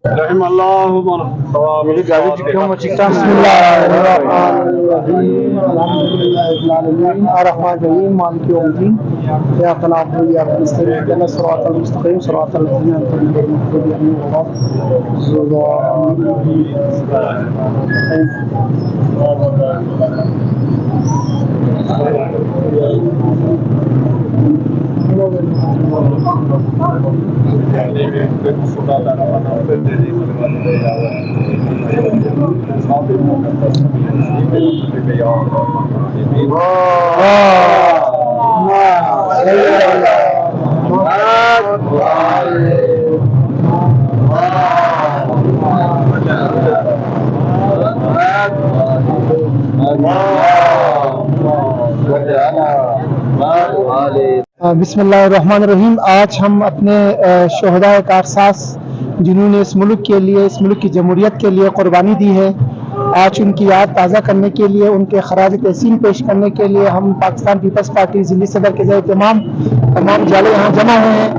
मेरी गाड़ी क्यों मचीता बिस्मिल्लाहिर्रहमानिर्रहीम। आज हम अपने शोहदाए कारसास जिन्होंने इस मुल्क के लिए, इस मुल्क की जमहूरियत के लिए कुर्बानी दी है, आज उनकी याद ताज़ा करने के लिए, उनके खराज तहसीन पेश करने के लिए हम पाकिस्तान पीपल्स पार्टी ज़िली सदर के तमाम जाले यहाँ जमा हुए हैं।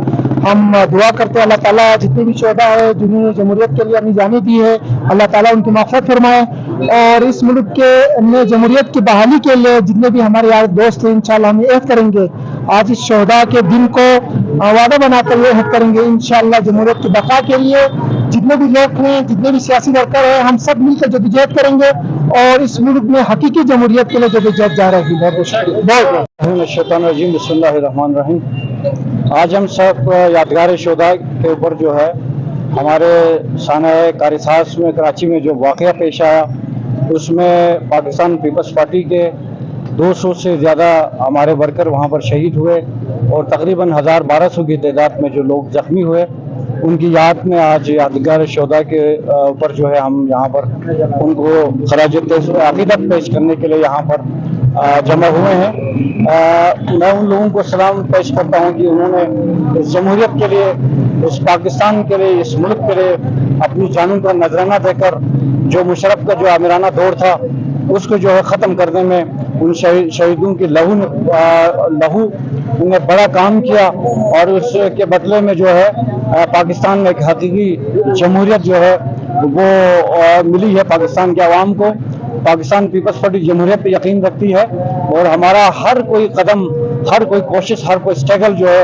हम दुआ करते हैं अल्लाह ताला जितने भी शोहदा है जिन्होंने जमहूरियत के लिए अपनी जानें दी है, अल्लाह ताला उनकी माफ़रत फरमाए। और इस मुल्क के जमहूरियत की बहाली के लिए जितने भी हमारे यार दोस्त हैं, इंशाल्लाह हम अहद करेंगे, आज इस शोहदा के दिन को वादा बनाकर ये अहद करेंगे इंशाल्लाह जमहूरियत की बका के लिए जितने भी लोग हैं, जितने भी सियासी वर्कर हैं, हम सब मिलकर जदोजहद करेंगे और इस मुल्क में हकीकी जमहूरियत के लिए जदोजहद जारी रखेंगे। बिस्मिल्लाहिर्रहमानिर्रहीम। आज हम सब यादगार शोहदा के ऊपर जो है हमारे साना कारसास में कराची में जो वाक़या पेश आया, उसमें पाकिस्तान पीपल्स पार्टी के 200 से ज़्यादा हमारे वर्कर वहाँ पर शहीद हुए और तकरीबन 1000-1200 की तादाद में जो लोग ज़ख्मी हुए, उनकी याद में आज यादगार शोहदा के ऊपर जो है हम यहाँ पर उनको खराज अक़ीदत पेश करने के लिए यहाँ पर जमा हुए हैं। मैं उन लोगों को सलाम पेश करता हूँ कि उन्होंने इस जमहूरियत के लिए, इस पाकिस्तान के लिए, इस मुल्क के लिए अपनी जानों का नजराना देकर जो मुशर्रफ का जो आमिराना दौर था उसको जो है ख़त्म करने में उन शहीदों की लहू ने बड़ा काम किया और उसके बदले में जो है पाकिस्तान में एक हकीकी जमहूरियत जो है वो मिली है पाकिस्तान के अवाम को। पाकिस्तान पीपल्स पार्टी जमहूरियत पे यकीन रखती है और हमारा हर कोई कदम, हर कोई कोशिश, हर कोई स्ट्रगल जो है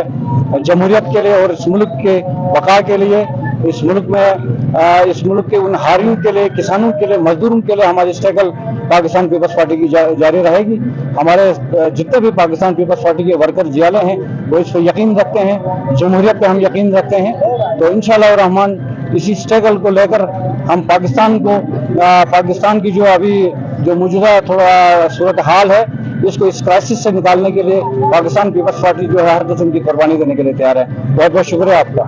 जमहूरियत के लिए और इस मुल्क के बका के लिए, इस मुल्क के उन हारियों के लिए, किसानों के लिए, मजदूरों के लिए हमारी स्ट्रगल पाकिस्तान पीपल्स पार्टी की जारी रहेगी। हमारे जितने भी पाकिस्तान पीपल्स पार्टी के वर्कर जियाले हैं वो इस पर यकीन रखते हैं, जमहूरियत पे हम यकीन रखते हैं। तो इंशाअल्लाह रहमान इसी स्ट्रगल को लेकर हम पाकिस्तान की जो अभी जो मौजूदा थोड़ा सूरत हाल है, इसको इस क्राइसिस से निकालने के लिए पाकिस्तान पीपल्स पार्टी जो है हर किस्म की कुर्बानी देने के लिए तैयार है। बहुत बहुत शुक्रिया आपका।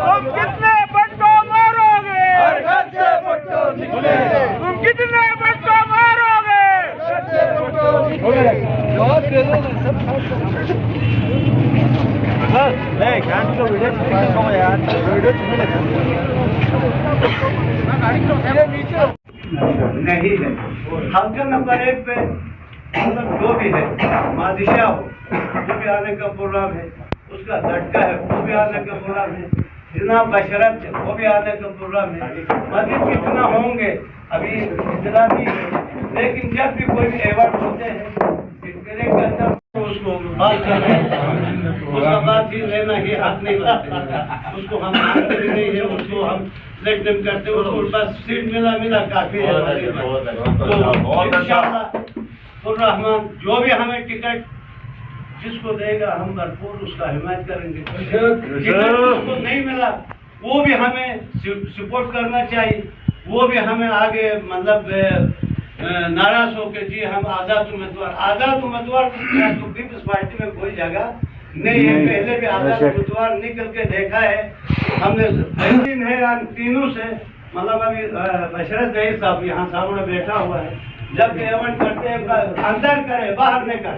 तुम कितने बच्चों मारोगे? तुम कितने बच्चों मारोगे? नहीं है हल्का नंबर 1 पे मतलब जो भी है मादिशा हो वो भी आने का प्रोग्राम है, उसका झटका है वो भी आने का प्रोग्राम है, जितना बशरत है वो भी आने का प्रोग्राम है। मजीद कितना होंगे अभी इतना नहीं है, लेकिन जब भी कोई भी एवॉर्ड होते हैं के अंदर उसको बात करना उसका बात ही लेना ही हक नहीं बनते, उसको हम मानते भी नहीं है, उसको हम सिलेक्ट करते, उसको बस सीट मिला काफी है। तो इंशाअल्लाह रहमान जो भी हमें टिकट जिसको देगा हम भरपूर उसका हिमायत करेंगे। टिकट जिसको नहीं मिला वो भी हमें सपोर्ट करना चाहिए, वो भी हमें आगे मतलब नाराज हो के जी हम आज़ाद उम्मीदवार तो पीपल्स पार्टी में कोई जगह नहीं, ये पहले भी आजाद बुधवार निकल के देखा है हमने। दिन है यार तीनों से, मतलब अभी बशरत जहीर साहब यहाँ सामने बैठा हुआ है, जब एवं करते हैं अंदर करे बाहर नहीं करे।